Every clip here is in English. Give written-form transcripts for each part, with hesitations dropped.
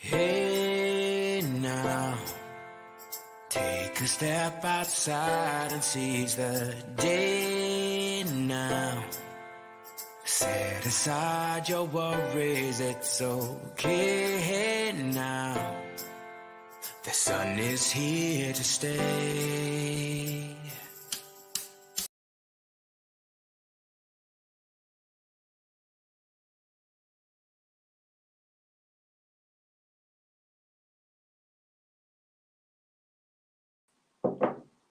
Hey now, take a step outside and seize the day now. Set aside your worries, it's okay now. The sun is here to stay.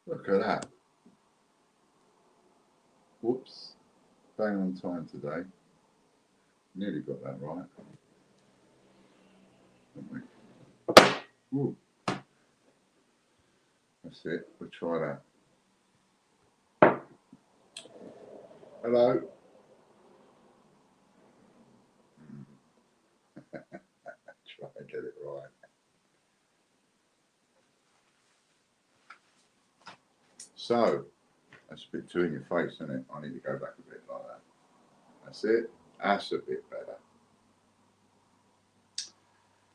Look at that. Whoops. Bang on time today. Nearly got that right. Haven't we? Ooh. That's it. We'll try that. Hello. Try and get it right. So, that's a bit too in your face, isn't it? I need to go back a bit like that. That's it. That's a bit better.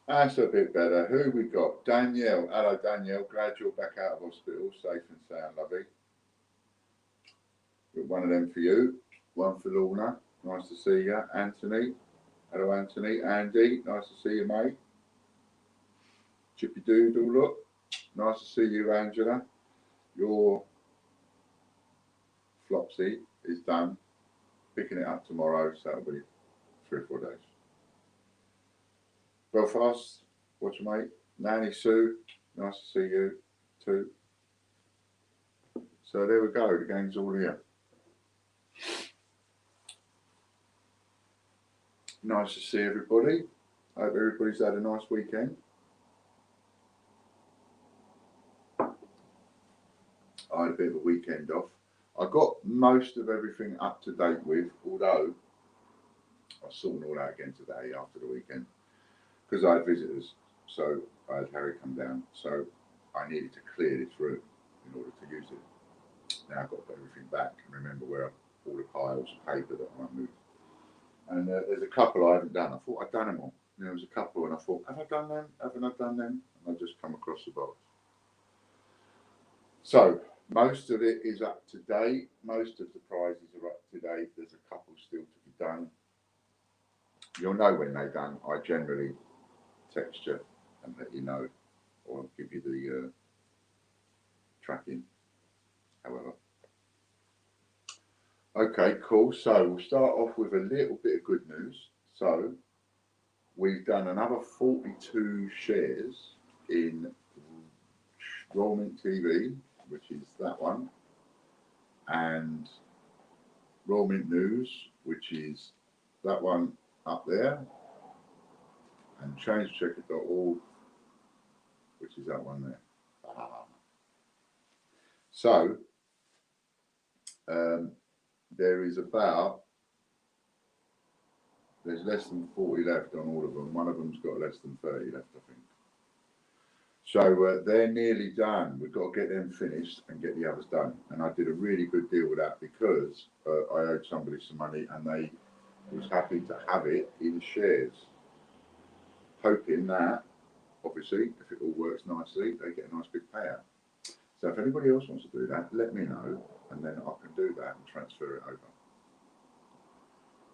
That's a bit better. Who we got? Danielle. Hello, Danielle. Glad you're back out of hospital, safe and sound, lovey. Got one of them for you. One for Lorna. Nice to see you. Anthony. Hello, Anthony. Andy. Nice to see you, mate. Chippy Doodle, look. Nice to see you, Angela. Your Flopsy is done. Picking it up tomorrow, so that'll be 3 or 4 days. Belfast, what's your mate? Nanny Sue, nice to see you too. So there we go, the gang's all here. Nice to see everybody. Hope everybody's had a nice weekend. I had a bit of a weekend off. I got most of everything up to date with, although I sorted all out again today after the weekend because I had visitors. So I had Harry come down. So I needed to clear this room in order to use it. Now I've got to put everything back and remember where all the piles of paper that I might move. And there's a couple I haven't done. I thought I'd done them all. There was a couple and I thought, have I done them? Haven't I done them? And I just come across the box. So most of it is up to date. Most of the prizes are up to date. There's a couple still to be done. You'll know when they're done. I generally text you and let you know, or give you the tracking. However, okay, cool. So we'll start off with a little bit of good news. So we've done another 42 shares in Rollmint TV, which is that one, and Rollmint News, which is that one up there, and changechecker.org, which is that one there. So there's less than 40 left on all of them. One of them's got less than 30 left, I think. So they're nearly done. We've got to get them finished and get the others done. And I did a really good deal with that because I owed somebody some money and they was happy to have it in shares, hoping that, obviously, if it all works nicely, they get a nice big payout. So if anybody else wants to do that, let me know, and then I can do that and transfer it over.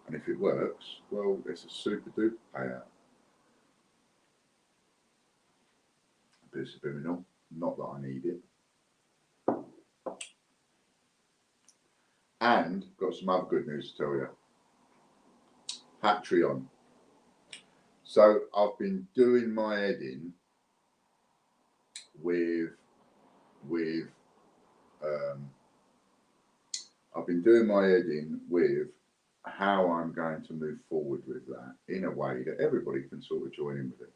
And if it works, well, it's a super duper payout. A bit of subliminal, not that I need it. And got some other good news to tell you. Patreon. So I've been doing my head in with how I'm going to move forward with that in a way that everybody can sort of join in with it.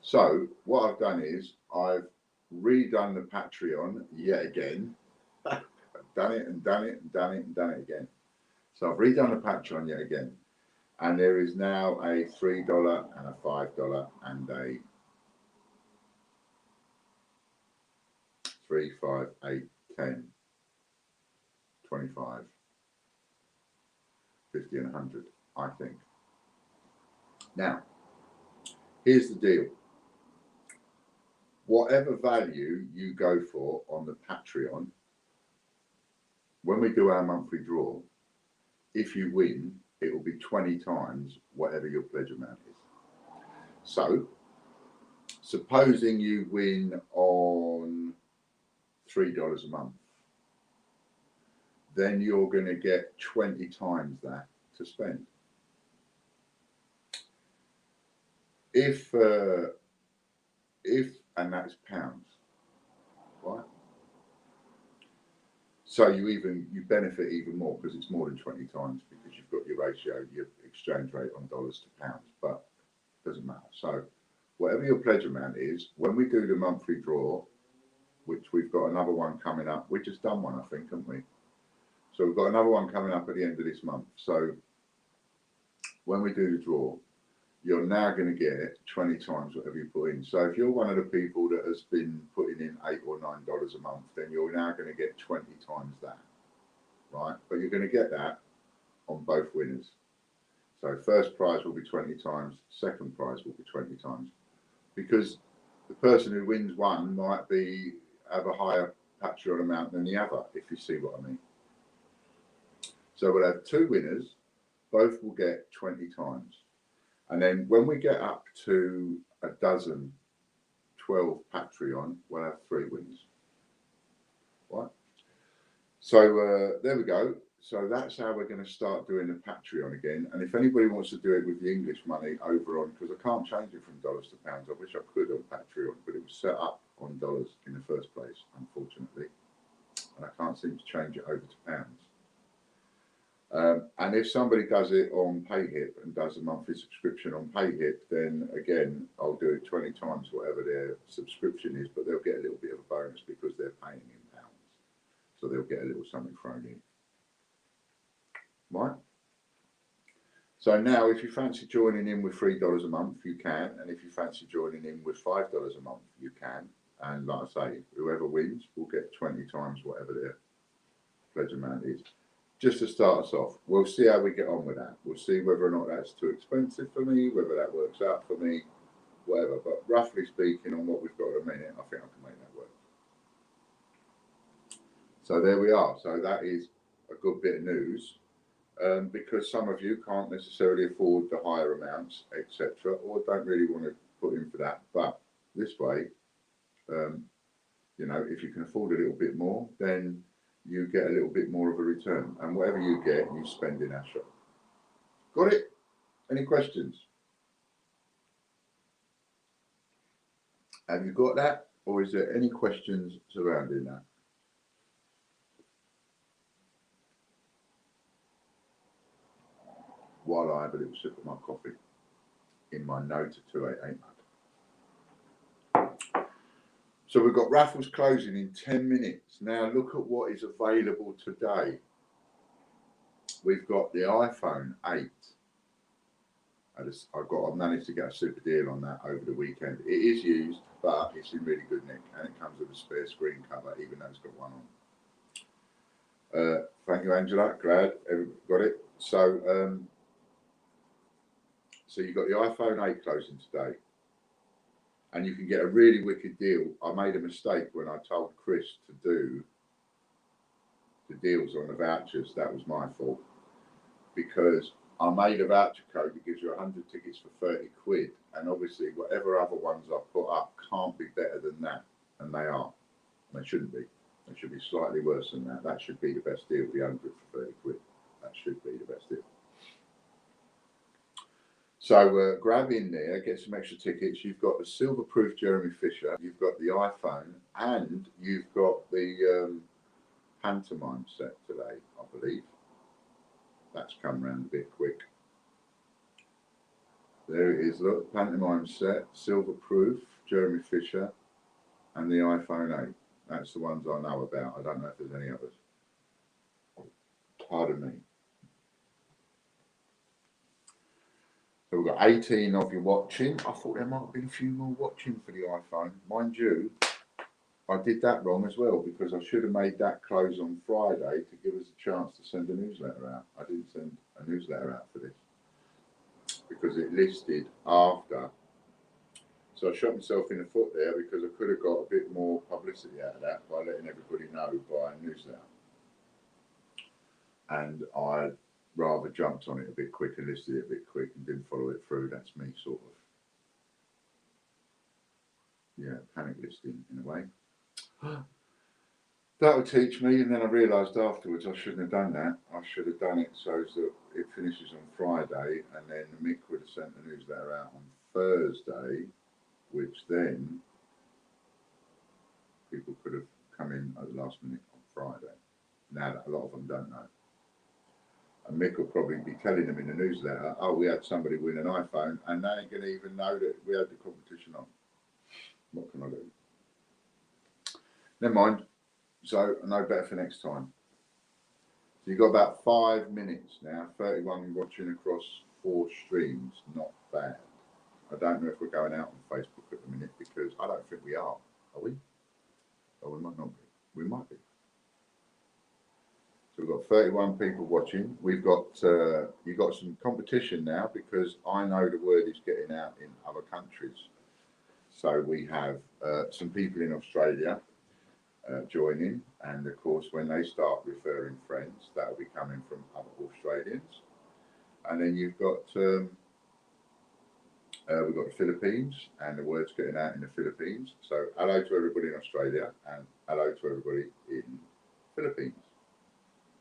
So what I've done is I've redone the Patreon yet again. I've done it and done it and done it and done it again. So I've redone the Patreon yet again. And there is now a $3 and a $5 and a 3, 5, 8, 10, 25, 50 and 100, I think. Now, Here's the deal. Whatever value you go for on the Patreon, when we do our monthly draw, if you win, it will be 20 times whatever your pledge amount is. So, supposing you win on $3 a month, then you're going to get 20 times that to spend. If and that's pounds, right? So you benefit even more because it's more than 20 times because you've got your ratio, your exchange rate on dollars to pounds, but it doesn't matter. So whatever your pledge amount is, when we do the monthly draw, which we've got another one coming up, we just done one, I think, haven't we? So we've got another one coming up at the end of this month. So when we do the draw, you're now going to get 20 times whatever you put in. So if you're one of the people that has been putting in $8 or $9 a month, then you're now going to get 20 times that, right? But you're going to get that on both winners. So first prize will be 20 times, second prize will be 20 times, because the person who wins one might have a higher Patreon amount than the other, if you see what I mean. So we'll have two winners, both will get 20 times. And then when we get up to 12 Patreon, we'll have three winners. Right? So there we go. So that's how we're going to start doing the Patreon again. And if anybody wants to do it with the English money over on, because I can't change it from dollars to pounds. I wish I could on Patreon, but it was set up on dollars in the first place, unfortunately. And I can't seem to change it over to pounds. And if somebody does it on PayHip and does a monthly subscription on PayHip, then again, I'll do it 20 times whatever their subscription is, but they'll get a little bit of a bonus because they're paying in pounds. So they'll get a little something thrown in. Right? So now, if you fancy joining in with $3 a month, you can. And if you fancy joining in with $5 a month, you can. And like I say, whoever wins will get 20 times whatever their pledge amount is. Just to start us off, we'll see how we get on with that. We'll see whether or not that's too expensive for me, whether that works out for me, whatever. But roughly speaking, on what we've got at a minute, I think I can make that work. So there we are. So that is a good bit of news, because some of you can't necessarily afford the higher amounts, etc., or don't really want to put in for that. But this way, you know, if you can afford a little bit more, then you get a little bit more of a return, and whatever you get, you spend in our shop. Got it? Any questions? Have you got that, or is there any questions surrounding that? While I have a little sip of my coffee in my No to 288 mug. So we've got raffles closing in 10 minutes. Now look at what is available today. We've got the iPhone 8. I managed to get a super deal on that over the weekend. It is used, but it's in really good nick, and it comes with a spare screen cover, even though it's got one on. Thank you, Angela. Glad everybody got it. So, so you've got the iPhone 8 closing today, and you can get a really wicked deal. I made a mistake when I told Chris to do the deals on the vouchers. That was my fault, because I made a voucher code that gives you 100 tickets for 30 quid, and obviously whatever other ones I put up can't be better than that, and they are. They shouldn't be. They should be slightly worse than that. That should be the best deal, the 100 for 30 quid. That should be the best deal. So grab in there, get some extra tickets. You've got the silver-proof Jeremy Fisher, you've got the iPhone, and you've got the Pantomime set today, I believe. That's come round a bit quick. There it is, look, Pantomime set, silver-proof, Jeremy Fisher, and the iPhone 8. That's the ones I know about. I don't know if there's any others. Pardon me. So we've got 18 of you watching. I thought there might have been a few more watching for the iPhone. Mind you, I did that wrong as well, because I should have made that close on Friday to give us a chance to send a newsletter out. I didn't send a newsletter out for this, because it listed after So I shot myself in the foot there because I could have got a bit more publicity out of that by letting everybody know by a newsletter. And I rather jumped on it a bit quick and listed it a bit quick and didn't follow it through. That's me sort of, yeah, panic listing in a way. That would teach me, and then I realised afterwards I shouldn't have done that. I should have done it so that it finishes on Friday, and then Mick would have sent the newsletter out on Thursday, which then people could have come in at the last minute on Friday. Now that a lot of them don't know. And Mick will probably be telling them in the newsletter, oh, we had somebody win an iPhone, and they ain't going to even know that we had the competition on. What can I do? Never mind. So I know better for next time. So you've got about 5 minutes now, 31 watching across 4 streams, not bad. I don't know if we're going out on Facebook at the minute because I don't think we are we? Oh, we might not be. We might be. So we've got 31 people watching. We've got, you've got some competition now because I know the word is getting out in other countries. So we have some people in Australia joining, and of course when they start referring friends, that'll be coming from other Australians. And then you've got we've got the Philippines, and the word's getting out in the Philippines. So hello to everybody in Australia and hello to everybody in Philippines.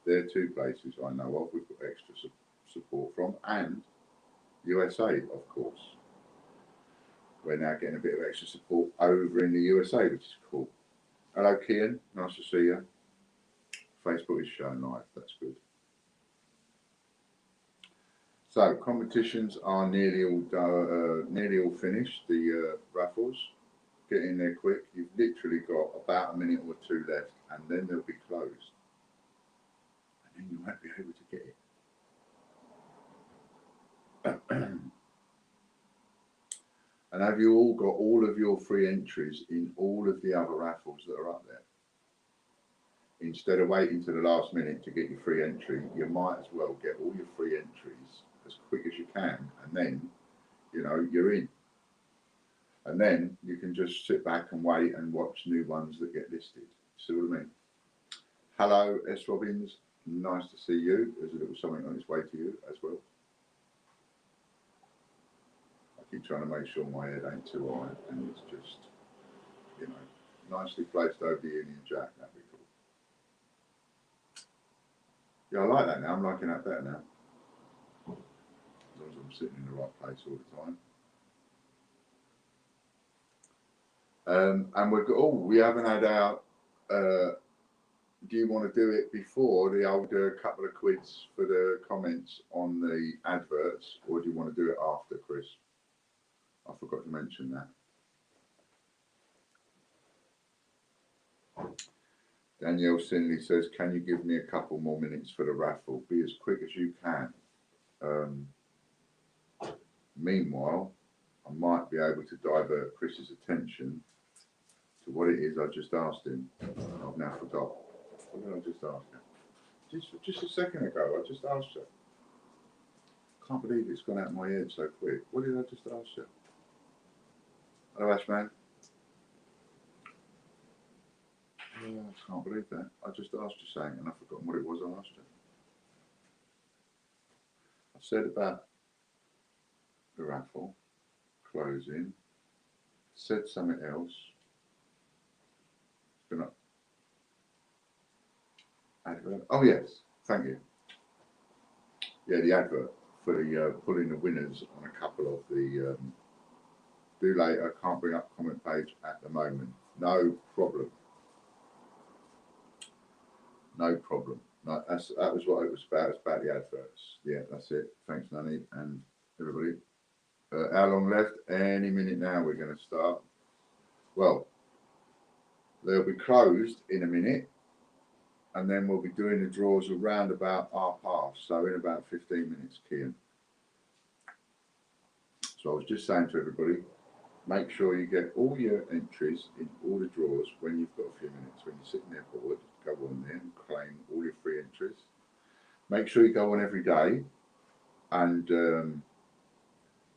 They're 2 places I know of we've got extra support from, and USA, of course. We're now getting a bit of extra support over in the USA, which is cool. Hello, Kian. Nice to see you. Facebook is showing live. That's good. So competitions are nearly all finished. The raffles, get in there quick. You've literally got about a minute or 2 left, and then they'll be closed, and then you won't be able to get it. And have you all got all of your free entries in all of the other raffles that are up there? Instead of waiting to the last minute to get your free entry, you might as well get all your free entries as quick as you can, and then, you know, you're in. And then you can just sit back and wait and watch new ones that get listed. See what I mean? Hello, S. Robbins. Nice to see you. There's a little something on its way to you as well. I keep trying to make sure my head ain't too high, and it's just, you know, nicely placed over the Union Jack. That'd be cool. Yeah, I like that now. I'm liking that better now. As long as I'm sitting in the right place all the time. And we've got, we haven't had our, do you want to do it before the old couple of quids for the comments on the adverts, or do you want to do it after, Chris? I forgot to mention that. Danielle Sinley says, can you give me a couple more minutes for the raffle? Be as quick as you can. Meanwhile, I might be able to divert Chris's attention to what it is I just asked him. I've now forgot. What did I just ask him? Just a second ago, I just asked you. Can't believe it's gone out of my head so quick. What did I just ask you? Hello, Ashman. Oh, I can't believe that. I just asked you something and I've forgotten what it was I asked you. I said about the raffle closing, said something else. It's been up. Advert. Oh yes, thank you. Yeah, the advert for the pulling the winners on a couple of the do later, can't bring up comment page at the moment. No problem. No problem. No, that was what it was about. It's about the adverts. Yeah, that's it. Thanks, Nanny, and everybody. How long left? Any minute now we're going to start. Well, they'll be closed in a minute, and then we'll be doing the draws around about 1:30. So in about 15 minutes, Kian. So I was just saying to everybody, make sure you get all your entries in all the drawers when you've got a few minutes. When you're sitting there bored, go on there and claim all your free entries. Make sure you go on every day, and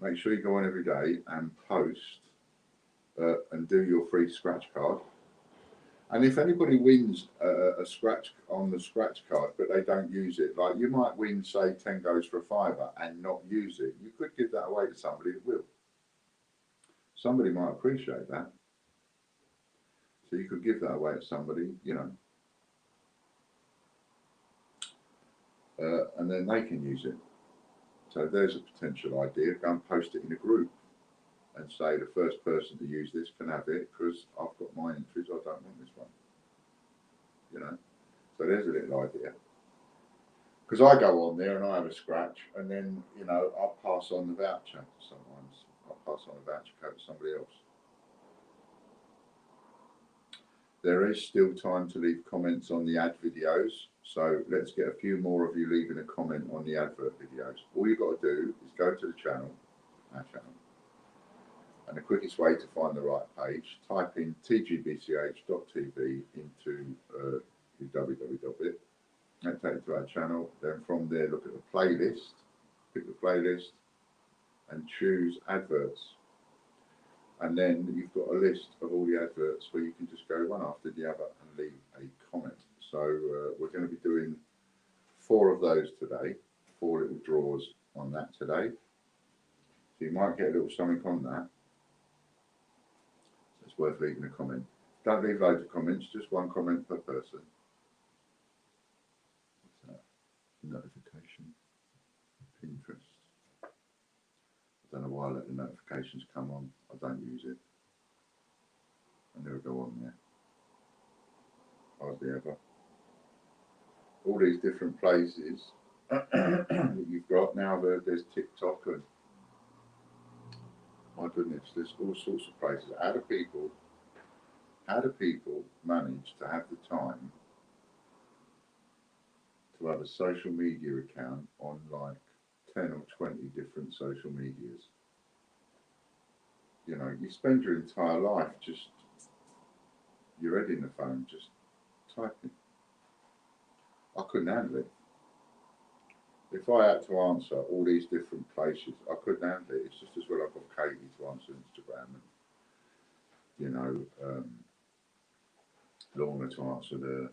make sure you go on every day and post and do your free scratch card. And if anybody wins a scratch on the scratch card, but they don't use it, like you might win, say, 10 goes for a fiver and not use it, you could give that away to somebody that will. Somebody might appreciate that. So you could give that away to somebody, you know, and then they can use it. So there's a potential idea. Go and post it in a group and say the first person to use this can have it because I've got my entries, I don't want this one. You know, so there's a little idea. Because I go on there and I have a scratch, and then, you know, I'll pass on the voucher to someone. I'll pass on the voucher code to somebody else. There is still time to leave comments on the ad videos, so let's get a few more of you leaving a comment on the advert videos. All you've got to do is go to the channel, our channel, and the quickest way to find the right page, type in tgbch.tv into your www bit. That takes you to our channel. Then from there, look at the playlist, pick the playlist, and choose adverts. And then you've got a list of all the adverts where you can just go one after the other and leave a comment. So we're going to be doing 4 of those today, 4 little draws on that today. So you might get a little something on that. So it's worth leaving a comment. Don't leave loads of comments, just 1 comment per person. Notification, Pinterest. I don't know why I let the notifications come on. I don't use it. I never go on there. Hardly ever. All these different places that you've got now. There's TikTok and my goodness, there's all sorts of places. How do people manage to have the time to have a social media account on like 10 or 20 different social medias? You know, you spend your entire life just your head in the phone, just typing. I couldn't handle it. If I had to answer all these different places, I couldn't handle it. It's just as well I've got Katie to answer Instagram and, you know, Lorna to answer the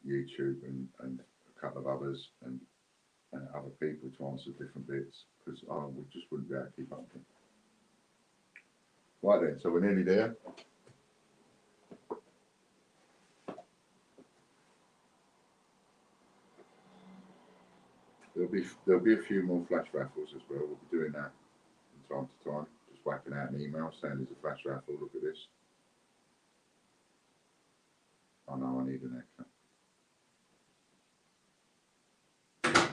YouTube and a couple of others and other people to answer different bits because we just wouldn't be able to keep up with them. Right then, so we're nearly there. There'll be a few more flash raffles as well. We'll be doing that from time to time. Just whacking out an email saying there's a flash raffle. Look at this. I know I need an echo.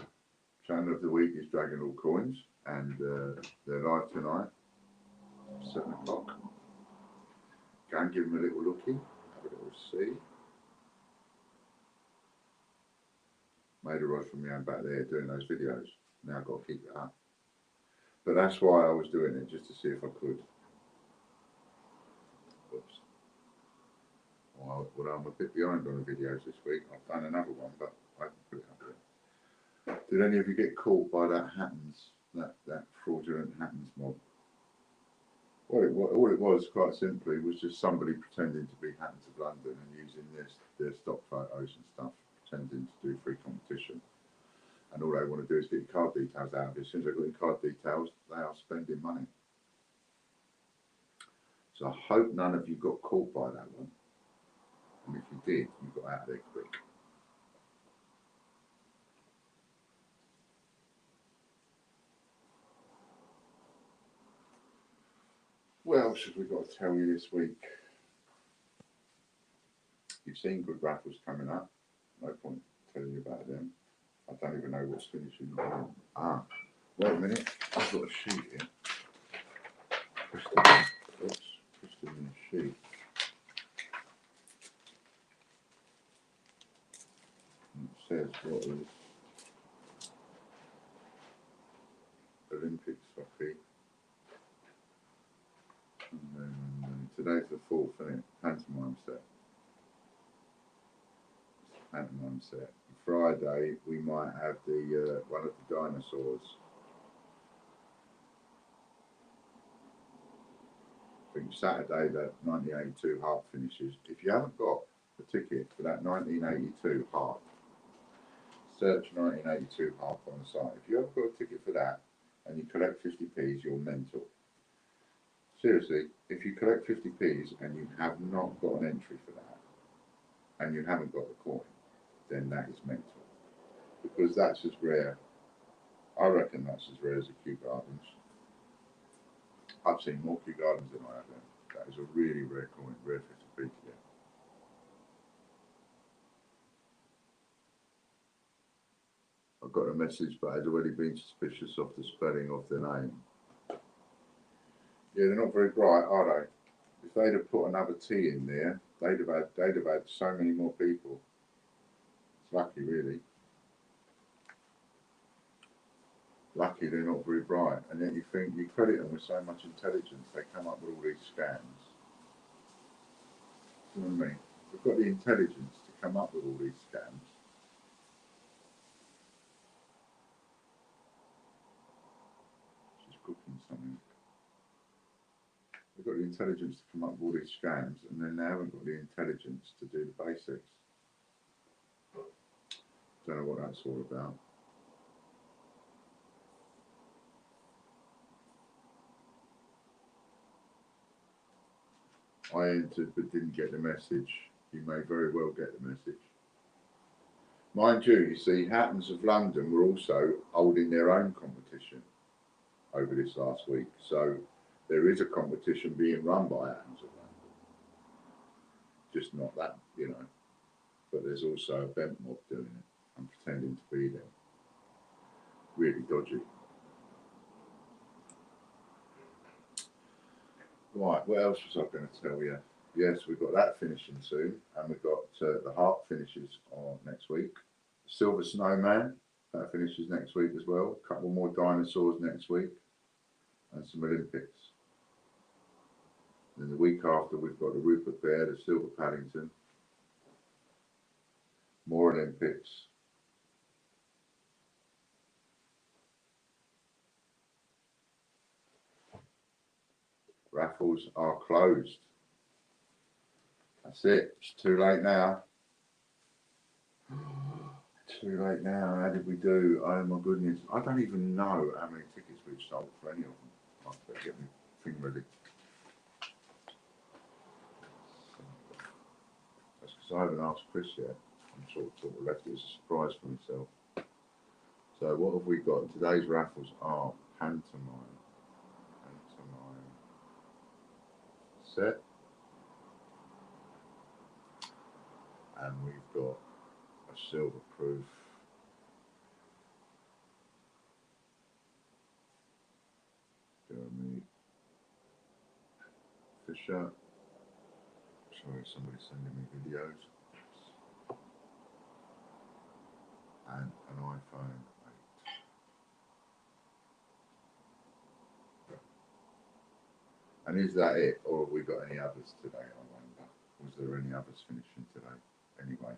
Channel of the week is Dragon All Coins, and they're live tonight, 7 o'clock. Go and give them a little looky, have a little see. Made a rod from me own back there doing those videos. Now I've got to keep it up. But that's why I was doing it, just to see if I could. Oops. Well, I'm a bit behind on the videos this week. I've done another one, but I haven't put it up yet. Did any of you get caught by that Hattons, that fraudulent Hattons mob? Well, all it was, quite simply, was just somebody pretending to be Hattons of London and using their stock photos and stuff, pretending to do free competition. And all they want to do is get your card details out of it. As soon as they've got your card details, they are spending money. So I hope none of you got caught by that one. And if you did, you got out of there quick. What else have we got to tell you this week? You've seen good raffles coming up. No point telling you about them. I don't even know what's finishing. Wait a minute. I've got a sheet here. Pushed it in a sheet. And it says what is Olympics hockey. And then today's the 4th, isn't it? Pantomime set. Pantomime set. Friday we might have the one of the dinosaurs. think Saturday the 1982 Heart finishes. If you haven't got a ticket for that 1982 Heart, search 1982 Heart on the site. If you haven't got a ticket for that and you collect 50p's, you're mental. Seriously, if you collect 50p's and you have not got an entry for that and you haven't got the coin, then that is mental. Because that's as rare, I reckon that's as rare as the Kew Gardens. I've seen more Kew Gardens than I have them. That is a really rare coin, rare 50p to get. I've got a message, but has already been suspicious of the spelling of the name. Yeah, they're not very bright, are they? If they'd have put another T in there, they'd have had so many more people. It's lucky, really. Lucky they're not very bright, and yet you think you credit them with so much intelligence, they come up with all these scams. Do you know what I mean? They've got the intelligence to come up with all these scams. She's cooking something. They've got the intelligence to come up with all these scams, and then they haven't got the intelligence to do the basics. Don't know what that's all about. I entered but didn't get the message. You may very well get the message. Mind you see, Hattons of London were also holding their own competition over this last week. So there is a competition being run by Hattons of London. Just not that, you know. But there's also a bent mob doing it and pretending to be them. Really dodgy. Right, what else was I going to tell you? Yes, we've got that finishing soon, and we've got the Heart finishes on next week. Silver Snowman, that finishes next week as well. A couple more dinosaurs next week, and some Olympics. Then the week after, we've got the Rupert Bear, the Silver Paddington, more Olympics. Raffles are closed. That's it. It's too late now. Too late now. How did we do? Oh my goodness. I don't even know how many tickets we've sold for any of them. I better get my thing ready. That's because I haven't asked Chris yet. I'm sort of left it as a surprise for myself. So what have we got? Today's raffles are Pantomime. Pantomime set. And we've got a silver proof Jeremy Fisher. Sorry, somebody's sending me videos. And an iPhone 8. And is that it, or have we got any others today, I wonder? Was there any others finishing today? Anyway,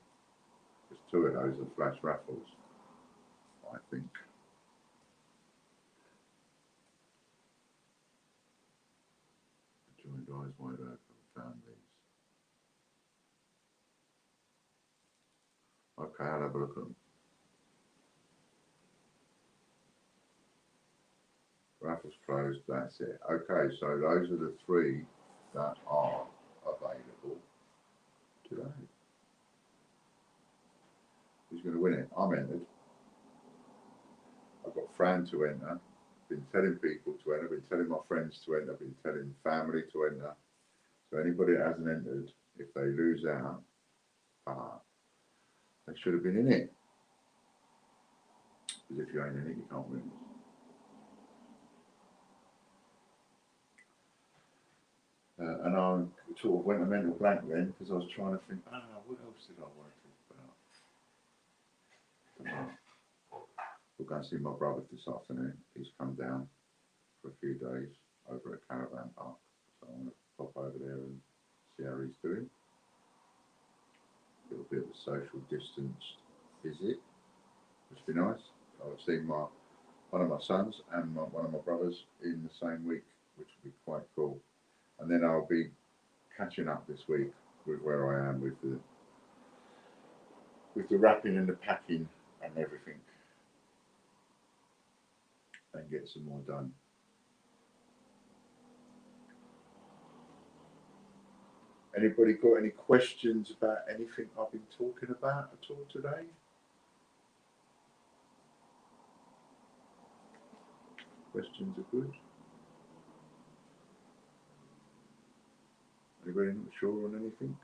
because 2 of those are flash raffles, I think. Joined eyes wide open, found these. Okay, I'll have a look at them. Raffles closed, that's it. Okay, so those are the 3 that are available today. Who's going to win it? I'm entered. I've got Fran to enter. Been telling people to enter. Been telling my friends to enter. Been telling family to enter. So anybody that hasn't entered, if they lose out, they should have been in it. Because if you ain't in it, you can't win. And I sort of went a mental blank then because I was trying to think, what else did I want to talk about? We're going to see my brother this afternoon. He's come down for a few days over at Caravan Park. So I'm going to pop over there and see how he's doing. A little bit of a social distance visit, which would be nice. I've seen one of my sons and one of my brothers in the same week, which would be quite cool. and then I'll be catching up this week with where I am with the wrapping and the packing and everything, and get some more done. Anybody got any questions about anything I've been talking about at all today? Questions are good. Anybody not sure on anything?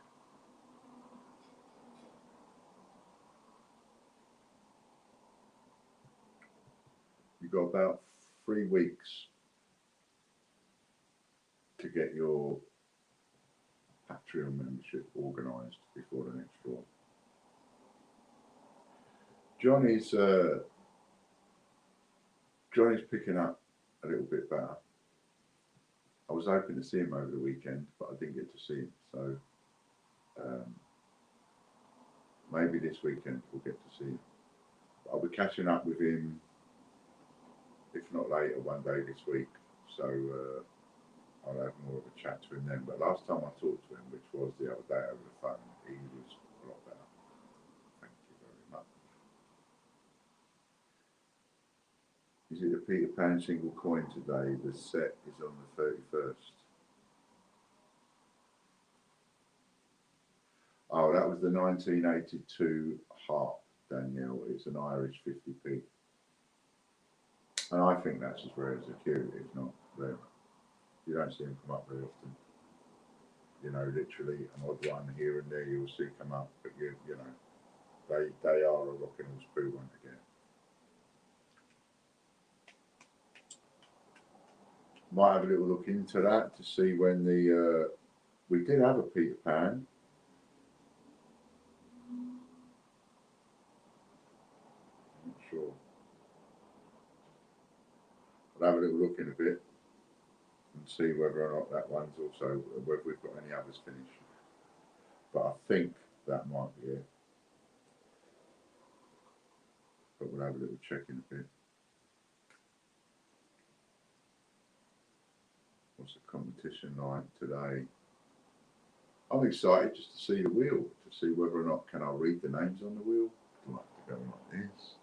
You've got about 3 weeks to get your Patreon membership organised before the next draw. Johnny's picking up a little bit better. I was hoping to see him over the weekend, but I didn't get to see him. So maybe this weekend we'll get to see him. But I'll be catching up with him, if not later, one day this week. So I'll have more of a chat to him then. But last time I talked to him, which was the other day over the phone, he was a lot better. Thank you very much. Is it the Peter Pan single coin today? The set is on the 31st. Oh, that was the 1982 harp, Danielle. It's an Irish 50p. And I think that's as rare as a cue, if not rare. You don't see them come up very often. You know, literally an odd one here and there you'll see come up, but you know, they are a rock and roll screw one to get. Might have a little look into that to see when the we did have a Peter Pan. I'm not sure. I'll have a little look in a bit and see whether or not that one's also, whether we've got any others finished. But I think that might be it. But we'll have a little check in a bit. What's the competition like today? I'm excited just to see the wheel, to see whether or not can I read the names on the wheel. Do I have to go like this?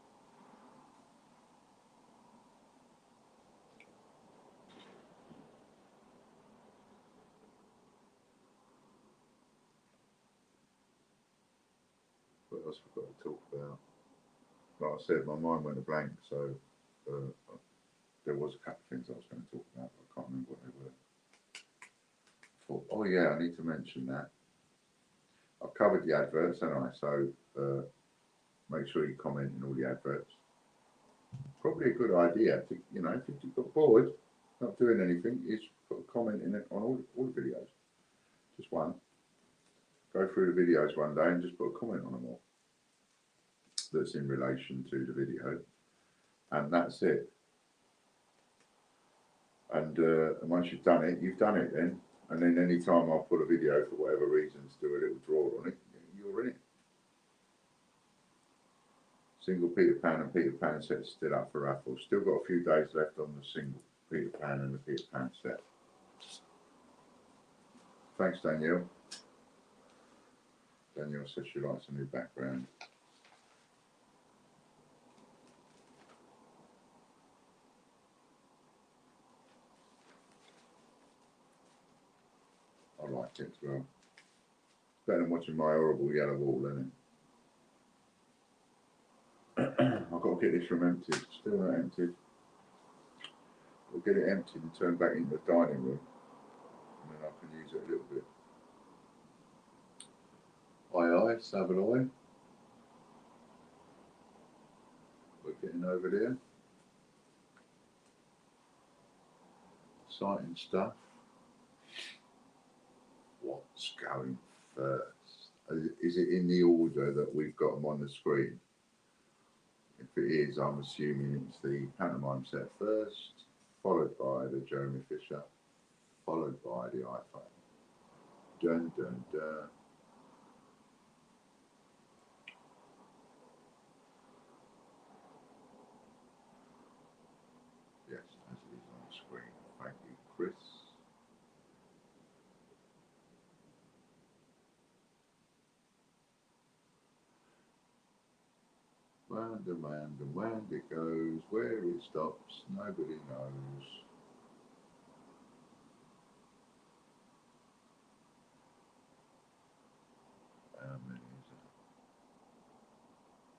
What else we've got to talk about? Like I said, my mind went a blank, so there was a couple of things I was going to talk about, but I can't remember what they were. Thought, oh yeah, I need to mention that. I've covered the adverts, haven't I? So make sure you comment in all the adverts. Probably a good idea to, you know, if you've got bored, not doing anything, is put a comment in it on all the videos. Just one. Go through the videos one day and just put a comment on them all that's in relation to the video, and that's it. And once you've done it then. And then any time I put a video for whatever reasons, do a little draw on it, you're in it. Single Peter Pan and Peter Pan set still up for raffle. Still got a few days left on the single Peter Pan and the Peter Pan set. Thanks, Danielle. Danielle says she likes a new background. I like it as well. Better than watching my horrible yellow wall, isn't it? I've got to get this room emptied. Still not emptied. We'll get it emptied and turned back into the dining room, and then I can use it a little bit. Aye, Savaloy. We're getting over there. Exciting stuff. What's going first? Is it in the order that we've got them on the screen? If it is, I'm assuming it's the Pantomime set first, followed by the Jeremy Fisher, followed by the iPhone. Dun dun dun. Yes, as it is on the screen. Thank you, Chris. and round it goes. Where it stops, nobody knows. How many is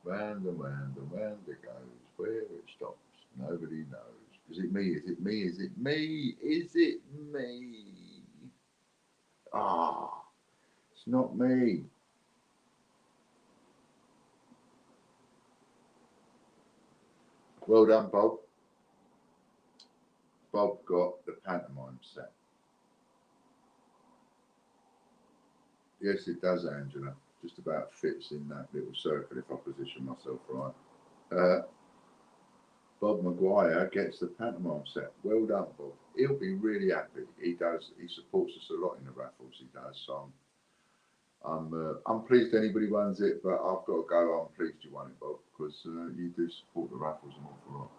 it? Round and round it goes. Where it stops, nobody knows. Is it me? Is it me? Is it me? Is it me? Ah, it's not me. Well done, Bob. Bob got the pantomime set. Yes, it does, Angela. Just about fits in that little circle if I position myself right. Bob Maguire gets the pantomime set. Well done, Bob. He'll be really happy. He does. He supports us a lot in the raffles. He does. So I'm pleased anybody runs it, but I've got to go. I'm pleased you won it, Bob, because you do support the raffles an awful lot.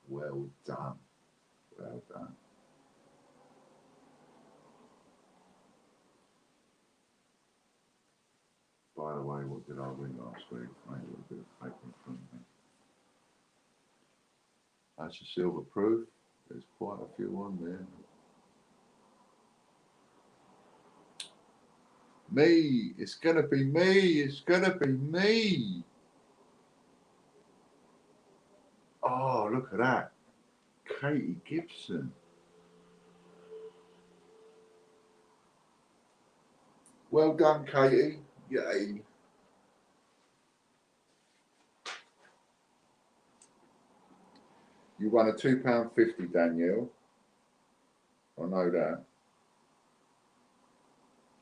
Well done. Well done. By the way, what did I win last week? I made a little bit of paper in front of me. That's a silver proof. There's quite a few on there. Me, it's gonna be me, it's gonna be me. Oh, look at that. Katie Gibson. Well done, Katie. Yay. You won a £2.50, Danielle. I know that.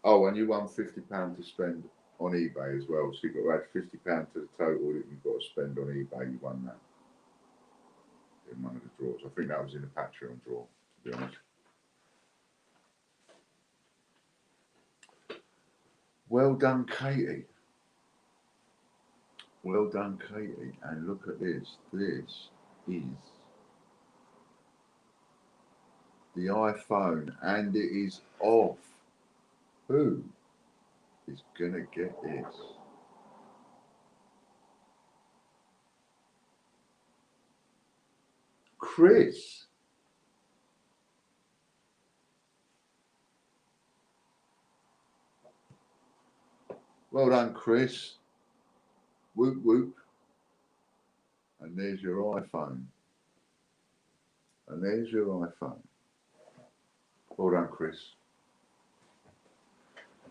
Oh, and you won £50 to spend on eBay as well. So you've got to add £50 to the total that you've got to spend on eBay. You won that in one of the draws. I think that was in the Patreon draw, to be honest. Well done, Katie. Well done, Katie. And look at this. This is the iPhone, and it is off. Who is gonna get this? Chris. Well done, Chris. Whoop whoop. And there's your iPhone. And there's your iPhone. Well done, Chris.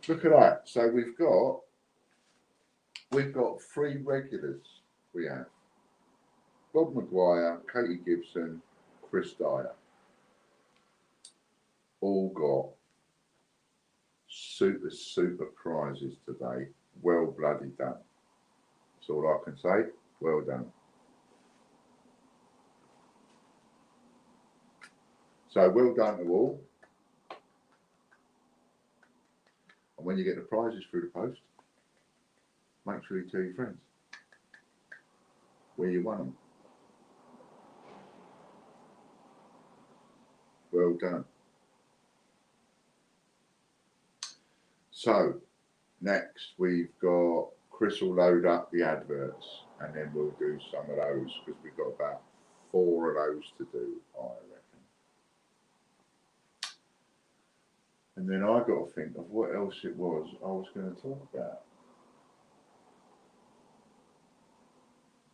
Look at that. So we've got three regulars. We have Bob Maguire, Katie Gibson, Chris Dyer. All got super prizes today. Well bloody done. That's all I can say. Well done. So well done to all. And when you get the prizes through the post, make sure you tell your friends where you won them. Well done. So next we've got Chris will load up the adverts and then we'll do some of those because we've got about 4 of those to do, I reckon. And then I got to think of what else it was I was going to talk about.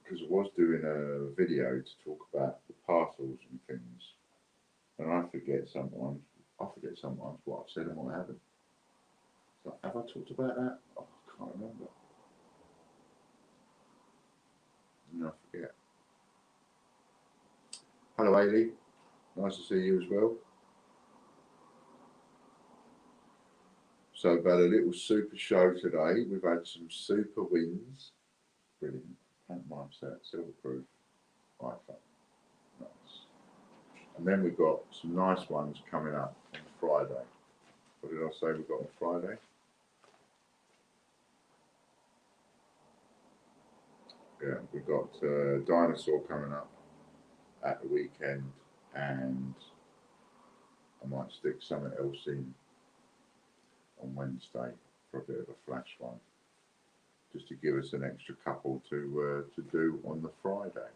Because I was doing a video to talk about the parcels and things. And I forget sometimes what I've said and what I haven't. So have I talked about that? Oh, I can't remember. No, I forget. Hello, Ailey. Nice to see you as well. So we've had a little super show today. We've had some super wins. Brilliant. Pantomime set, silver proof, iPhone. Nice. And then we've got some nice ones coming up on Friday. What did I say we've got on Friday? Yeah, we've got Dinosaur coming up at the weekend, and I might stick something else in on Wednesday. for a bit of a flash one, just to give us an extra couple to do on the Friday.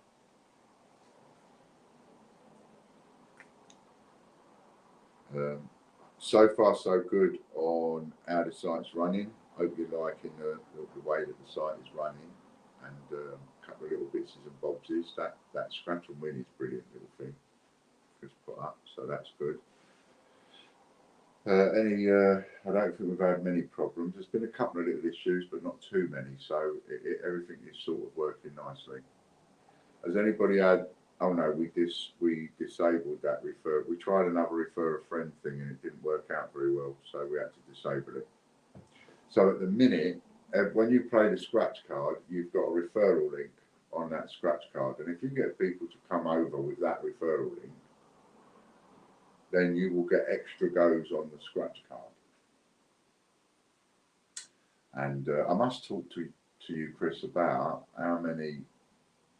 So far so good on how the site's running. Hope you're liking the way that the site is running, and a couple of little bits and bobs. That scratch and win is a brilliant little thing Chris put up, so that's good. I don't think we've had many problems. There's been a couple of little issues, but not too many, so everything is sort of working nicely. Has anybody had? Oh no, we disabled that refer. We tried another refer a friend thing and it didn't work out very well, so we had to disable it. So at the minute, when you play the scratch card, you've got a referral link on that scratch card, and if you get people to come over with that referral link, then you will get extra goes on the scratch card. And I must talk to you, Chris, about how many,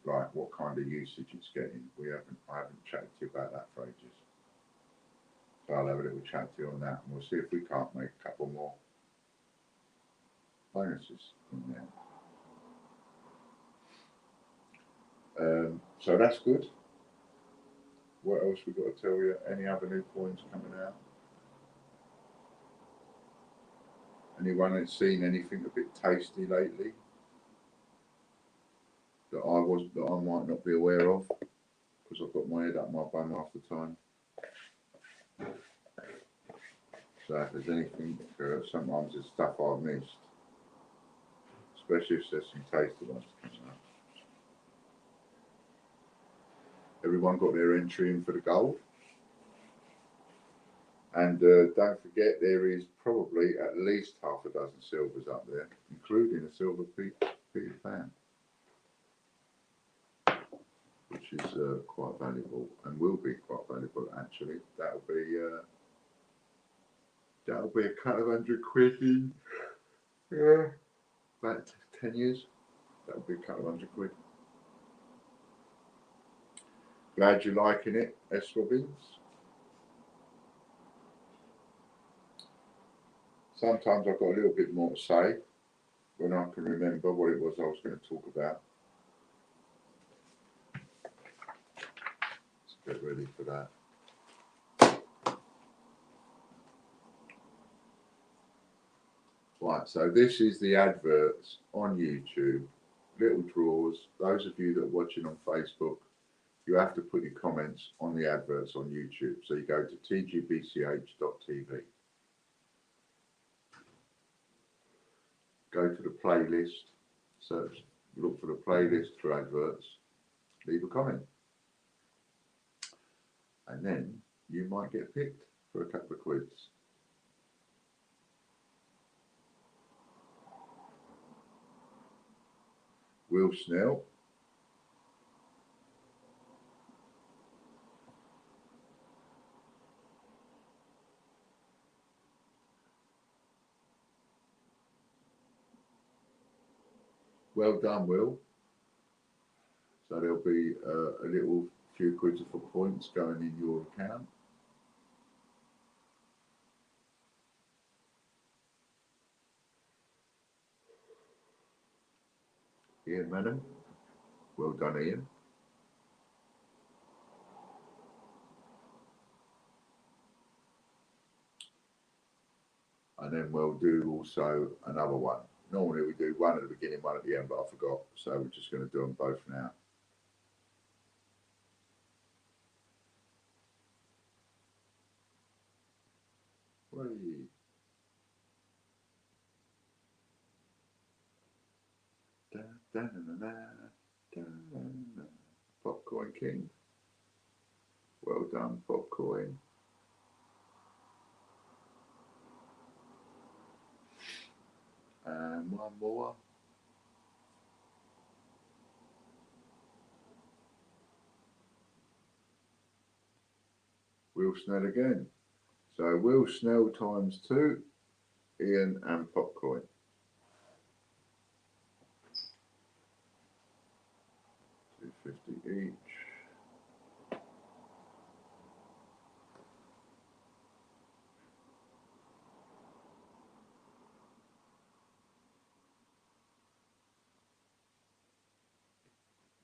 like what kind of usage it's getting. I haven't chatted to you about that for ages. So I'll have a little chat to you on that, and we'll see if we can't make a couple more bonuses in there. So that's good. What else we got to tell you? Any other new coins coming out? Anyone that's seen anything a bit tasty lately that I might not be aware of, because I've got my head up my bum half the time. So if there's anything, sometimes there's stuff I've missed, especially if there's some tasty ones coming up. Everyone got their entry in for the gold. And don't forget, there is probably at least half a dozen silvers up there, including a silver Peter Pan, which is quite valuable and will be quite valuable actually. That'll be a couple of £100 in about 10 years. That'll be a couple of £100. Glad you're liking it, S. Robbins. Sometimes I've got a little bit more to say when I can remember what it was I was going to talk about. Let's get ready for that. Right, so this is the adverts on YouTube, little draws. Those of you that are watching on Facebook, you have to put your comments on the adverts on YouTube. So you go to tgbch.tv. Go to the playlist, search, look for the playlist for adverts, leave a comment. And then you might get picked for a couple of quids. Will Snell. Well done, Will. So there'll be a little few quids for points going in your account. Ian Madam. Well done, Ian. And then we'll do also another one. Normally we do one at the beginning, one at the end, but I forgot. So we're just going to do them both now. Whee. Da, da, da, da, da, da. Popcorn King. Well done, Popcorn. And one more. Will Snell again. So Will Snell times 2, Ian and Popcorn. 250 each.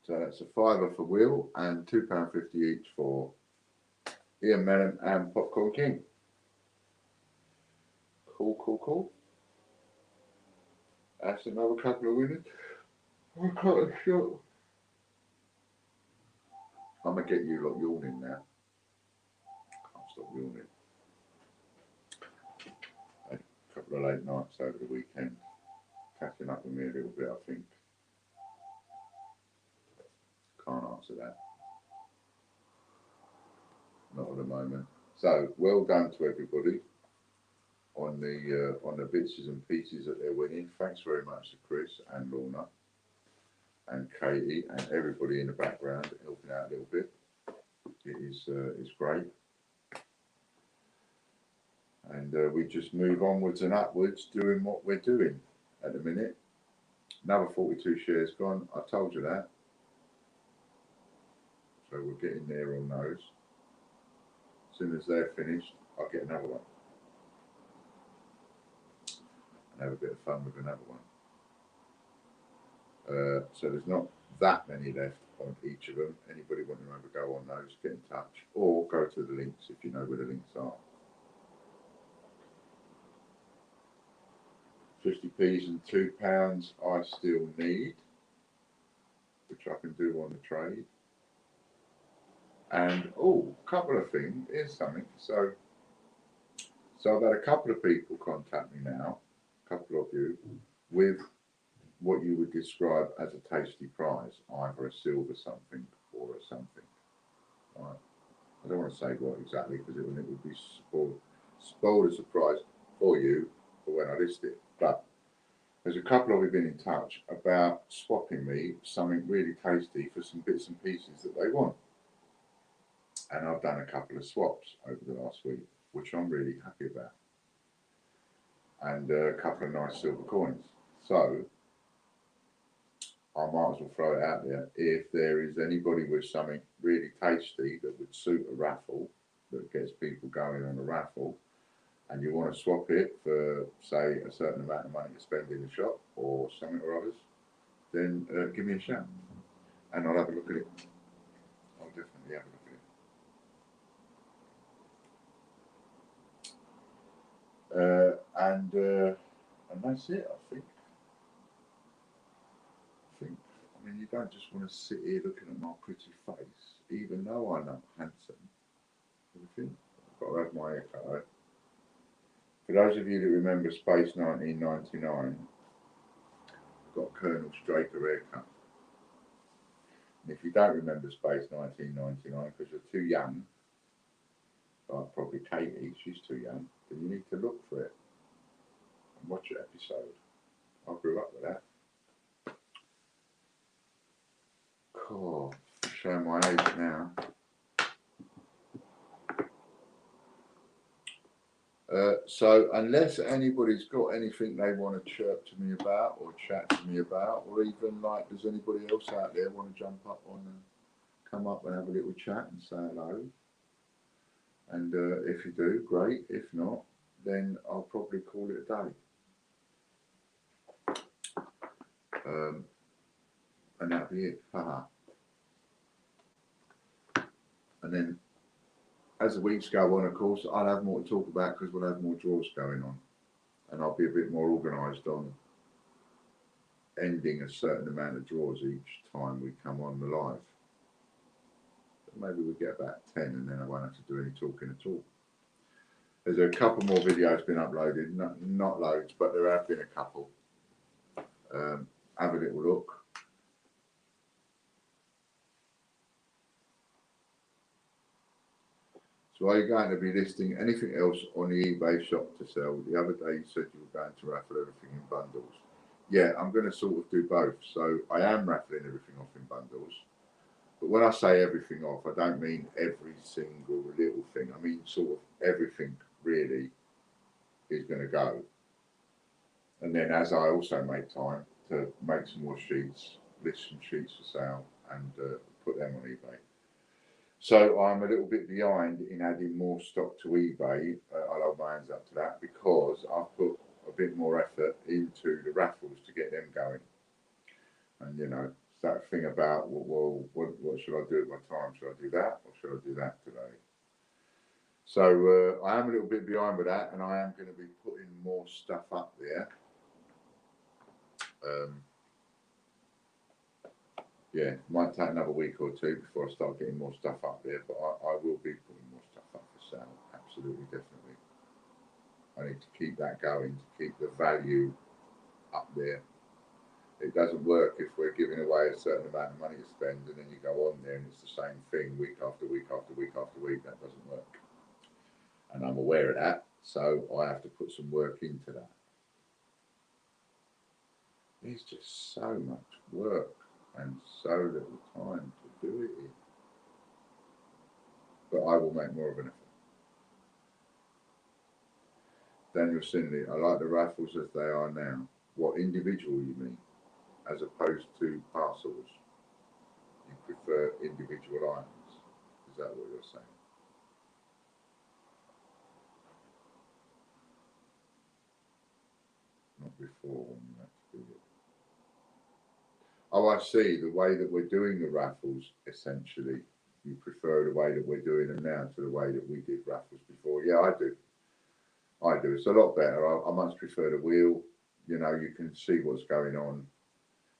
So that's a fiver for Will and £2.50 each for Ian Mellon and Popcorn King. Cool, cool, cool. That's another couple of winners. I can't shut. I'm gonna get you lot yawning now. Can't stop yawning. Had a couple of late nights over the weekend. Catching up with me a little bit, I think. Can't answer that. Not at the moment. So well done to everybody on the bits and pieces that they're winning. Thanks very much to Chris and Lorna and Katie and everybody in the background helping out a little bit. It is great. And we just move onwards and upwards doing what we're doing at the minute. Another 42 shares gone. I told you that. So we're getting there on those. As soon as they're finished, I'll get another one. And have a bit of fun with another one. So there's not that many left on each of them. Anybody want to have a go on those, get in touch. Or go to the links if you know where the links are. 50p's and £2 I still need, which I can do on the trade. And a couple of things. Here's something. So I've had a couple of people contact me now, a couple of you, with what you would describe as a tasty prize, either a silver something or a something. Right. I don't want to say what exactly because it would be spoiled a surprise for you for when I list it. But there's a couple of you been in touch about swapping me something really tasty for some bits and pieces that they want. And I've done a couple of swaps over the last week, which I'm really happy about. And a couple of nice silver coins. So I might as well throw it out there. If there is anybody with something really tasty that would suit a raffle, that gets people going on a raffle, and you want to swap it for, say, a certain amount of money to spend in the shop or something or others, then give me a shout and I'll have a look at it. I'll definitely have a look at it. And that's it, I think. I mean, you don't just want to sit here looking at my pretty face, even though I'm handsome. Everything. I've got to have my haircut though. For those of you that remember Space 1999, I've got a Colonel Straker haircut. And if you don't remember Space 1999 because you're too young, like probably Katie, she's too young, then you need to look for it and watch that episode. I grew up with that. Cool. Showing my age now. So unless anybody's got anything they want to chirp to me about or chat to me about, or even like does anybody else out there want to jump up on and come up and have a little chat and say hello? And if you do, great. If not, then I'll probably call it a day. And that'll be it. Haha. And then as the weeks go on, of course, I'll have more to talk about because we'll have more draws going on. And I'll be a bit more organised on ending a certain amount of draws each time we come on the live. But maybe we'll get about 10 and then I won't have to do any talking at all. There's a couple more videos been uploaded, not loads, but there have been a couple. Have a little look. So are you going to be listing anything else on the eBay shop to sell? The other day you said you were going to raffle everything in bundles. Yeah, I'm going to sort of do both. So I am raffling everything off in bundles. But when I say everything off, I don't mean every single little thing. I mean sort of everything really is going to go. And then as I also make time to make some more sheets, list some sheets for sale and put them on eBay. So I'm a little bit behind in adding more stock to eBay. I'll hold my hands up to that because I've put a bit more effort into the raffles to get them going. And you know, that thing about, well, what should I do at my time? Should I do that or should I do that today? So I am a little bit behind with that, and I am going to be putting more stuff up there. Yeah, might take another week or two before I start getting more stuff up there, but I will be putting more stuff up for sale. Absolutely, definitely. I need to keep that going, to keep the value up there. It doesn't work if we're giving away a certain amount of money to spend and then you go on there and it's the same thing week after week after week after week. That doesn't work. And I'm aware of that, so I have to put some work into that. It's just so much work and so little time to do it in. But I will make more of an effort. Daniel Sinley, I like the raffles as they are now. What, individual you mean? As opposed to parcels? You prefer individual items? Is that what you're saying? Not before when you had to do it. Oh, I see. The way that we're doing the raffles, essentially, you prefer the way that we're doing them now to the way that we did raffles before. Yeah, I do. I do. It's a lot better. I much prefer the wheel. You know, you can see what's going on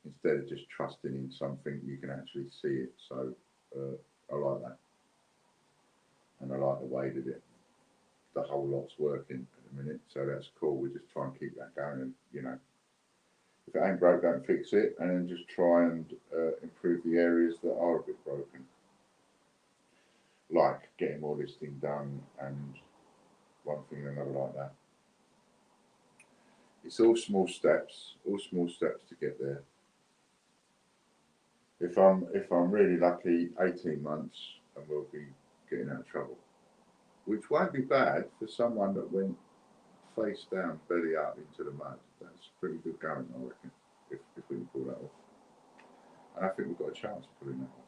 instead of just trusting in something. You can actually see it. So I like that, and I like the way that the whole lot's working at the minute. So that's cool. We just try and keep that going, and you know, if it ain't broke, don't fix it, and then just try and improve the areas that are a bit broken, like getting more listing done and one thing and another like that. It's all small steps to get there. If I'm really lucky, 18 months and we'll be getting out of trouble, which won't be bad for someone that went face down, belly up into the mud. That's pretty good going, I reckon, if we can pull that off. And I think we've got a chance of pulling that off.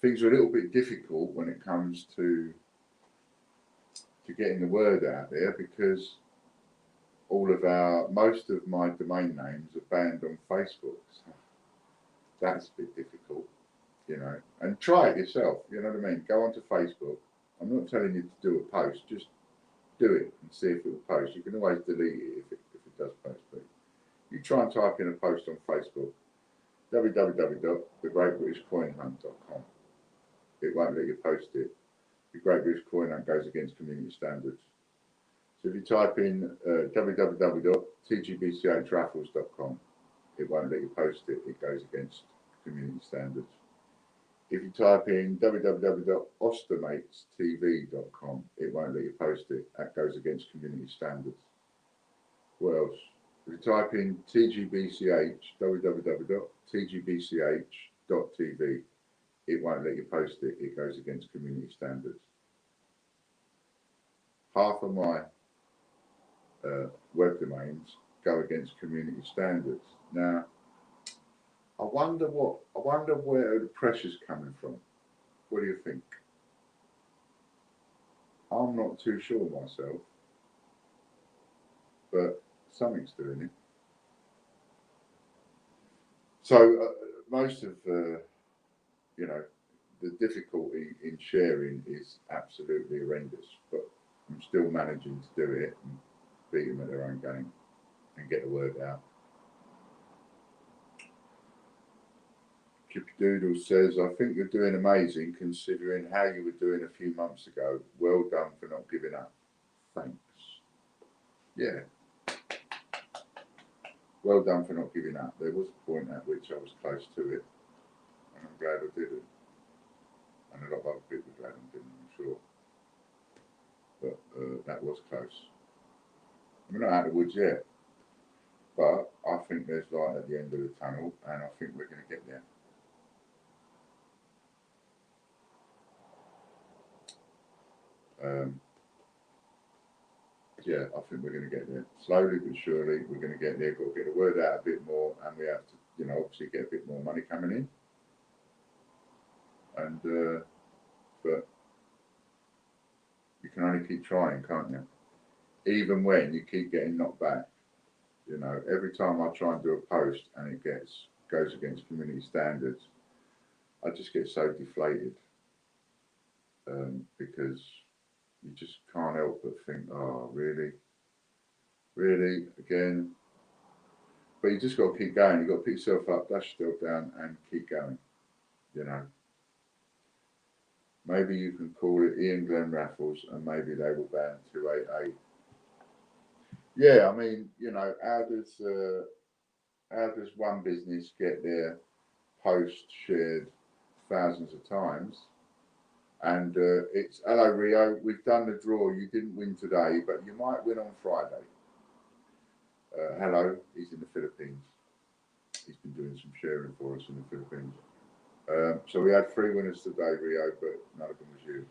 Things are a little bit difficult when it comes to getting the word out there because most of my domain names are banned on Facebook. So that's a bit difficult, you know. And try it yourself, you know what I mean? Go onto Facebook. I'm not telling you to do a post, just do it and see if it will post. You can always delete it if it does post, but you try and type in a post on Facebook, www.thegreatbritishcoinhunt.com. It won't let you post it. The Great British Coin Hunt goes against community standards. So if you type in www.tgbchraffles.com, it won't let you post it. It goes against community standards. If you type in www.ostermatestv.com, it won't let you post it. That goes against community standards. What else? If you type in tgbch, www.tgbch.tv, it won't let you post it. It goes against community standards. Half of my web domains go against community standards. Now, I wonder where the pressure's coming from. What do you think? I'm not too sure myself, but something's doing it. So most of you know, the difficulty in sharing is absolutely horrendous, but I'm still managing to do it and beat them at their own game and get the word out. Doodle says, I think you're doing amazing considering how you were doing a few months ago. Well done for not giving up. Thanks. Yeah. Well done for not giving up. There was a point at which I was close to it, and I'm glad I didn't. And a lot of other people are glad I didn't, I'm sure. But that was close. We're not out of the woods yet, but I think there's light at the end of the tunnel, and I think we're going to get there. Yeah, I think we're going to get there. Slowly but surely, we're going to get there. Got to get the word out a bit more, and we have to, you know, obviously get a bit more money coming in. And but you can only keep trying, can't you? Even when you keep getting knocked back. You know, every time I try and do a post and it gets goes against community standards, I just get so deflated because you just can't help but think, oh, really, really, again. But you just got to keep going. You've got to pick yourself up, dust yourself down, and keep going. You know. Maybe you can call it Ian Glen Raffles, and maybe they will ban 288. Yeah, I mean, you know, how does one business get their post shared thousands of times? And it's hello Rio, we've done the draw. You didn't win today, but you might win on Friday. Hello, he's in the Philippines. He's been doing some sharing for us in the Philippines. So we had 3 winners today, Rio, but none of them was you.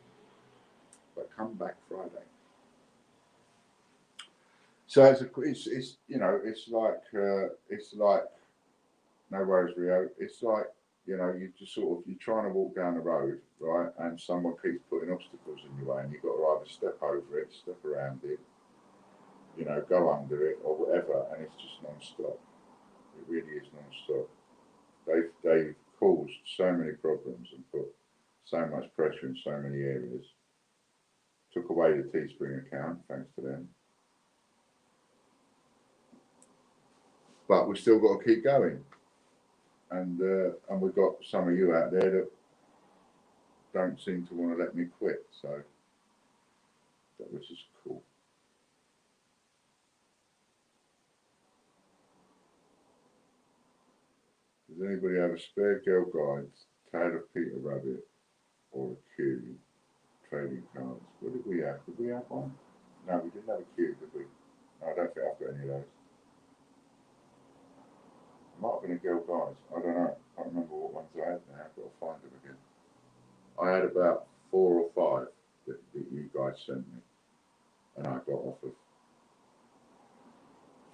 But come back Friday. So it's you know it's like no worries, Rio. It's like, you know, you just sort of, you're trying to walk down the road, right, and someone keeps putting obstacles in your way, and you've got to either step over it, step around it, you know, go under it or whatever, and it's just non-stop. It really is non-stop. They've caused so many problems and put so much pressure in so many areas. Took away the Teespring account, thanks to them. But we've still got to keep going. And we've got some of you out there that don't seem to want to let me quit, so that was just cool. Does anybody have a spare girl guide, Tail of Peter Rabbit, or a Q trading cards? What did we have? Did we have one? No, we didn't have a Q, did we? No, I don't think I've got any of those. Might have been a girl guide. I don't know. I can't remember what ones I had now. I've got to find them again. I had about 4 or 5 that you guys sent me, and I got off of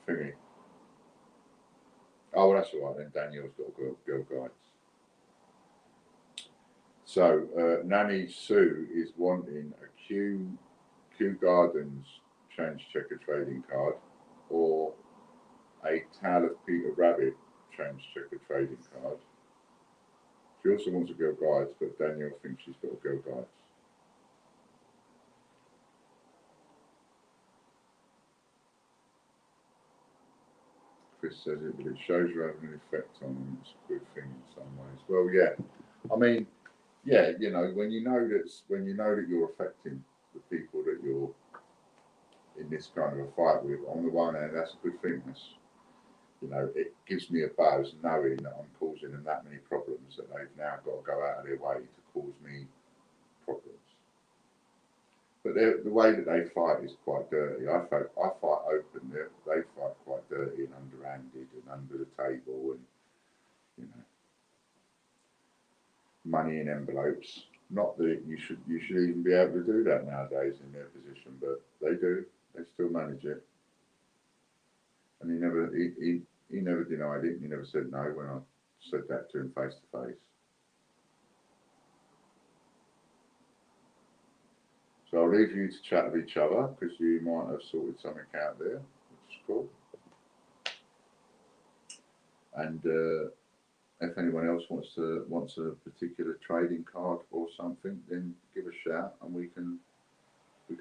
thingy. Oh, well, that's all right then. Daniel's got girl guides. So Nanny Sue is wanting a Kew Gardens change checker trading card, or a Tale of Peter Rabbit change checker trading card. She also wants a girl guides, but Daniel thinks she's got a girl guides. Chris says it, but it shows you're having an effect on them. It's a good thing in some ways. Well, yeah. I mean, yeah, you know, when you know that you're affecting the people that you're in this kind of a fight with, on the one hand, that's a good thing. That's, you know, it gives me a buzz knowing that I'm causing them that many problems that they've now got to go out of their way to cause me problems. But the way that they fight is quite dirty. I fight open. They fight quite dirty and underhanded and under the table, and, you know, money in envelopes. Not that you should even be able to do that nowadays in their position, but they do. They still manage it. And he never denied it. He never said no when I said that to him face to face. So I'll leave you to chat with each other, because you might have sorted something out there, which is cool. And if anyone else wants a particular trading card or something, then give a shout and we can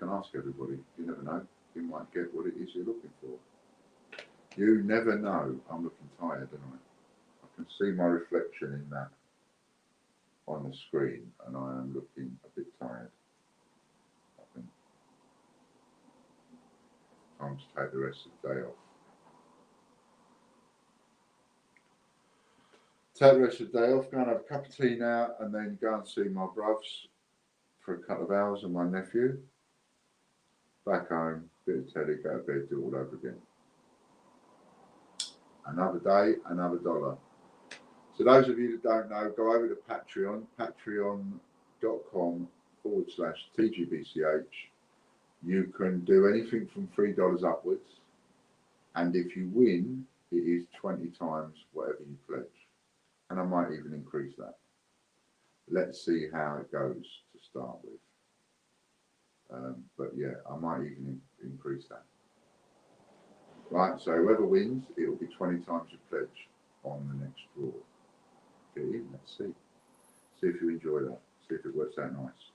ask everybody. You never know, you might get what it is you're looking for. You never know. I'm looking tired, don't I? I can see my reflection in that on the screen, and I am looking a bit tired. I think time to take the rest of the day off. Take the rest of the day off, go and have a cup of tea now, and then go and see my bruvs for a couple of hours and my nephew. Back home, bit of telly, go to bed, do it all over again. Another day, another dollar. So those of you that don't know, go over to Patreon, patreon.com/TGBCH. You can do anything from $3 upwards, and if you win, it is 20 times whatever you pledge. And I might even increase that. Let's see how it goes to start with. But yeah, I might even increase that. Right, so whoever wins, it will be 20 times your pledge on the next draw. Get in, let's see. See if you enjoy that. See if it works out nice.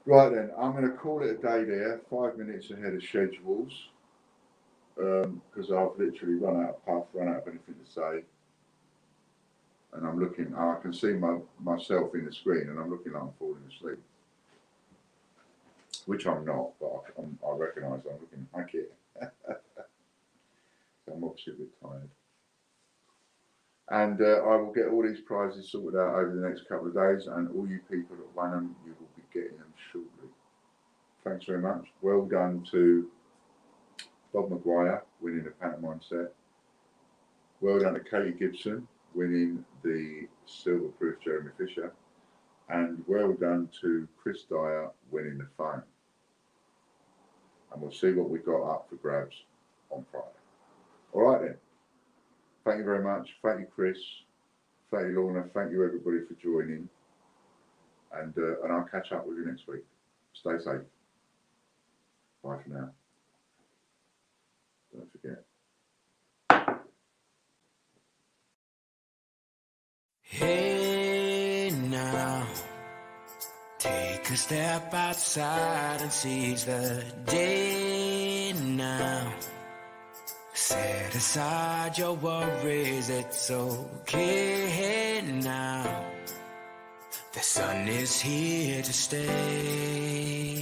Right then, I'm going to call it a day there, 5 minutes ahead of schedules, because I've literally run out of puff, run out of anything to say. And I'm looking, I can see myself in the screen, and I'm looking like I'm falling asleep. Which I'm not, but I recognise I'm looking like it. So I'm obviously a bit tired. And I will get all these prizes sorted out over the next couple of days, and all you people that won them, you will be getting them shortly. Thanks very much. Well done to Bob Maguire winning the Pantomime set. Well done to Katie Gibson winning the Silver-Proof Jeremy Fisher. And well done to Chris Dyer winning the phone. And we'll see what we got up for grabs on Friday. All right then. Thank you very much. Thank you, Chris. Thank you, Lorna. Thank you, everybody, for joining. And I'll catch up with you next week. Stay safe. Bye for now. Don't forget. Hey now, take a step outside and seize the day now. Set aside your worries, it's okay now. The sun is here to stay.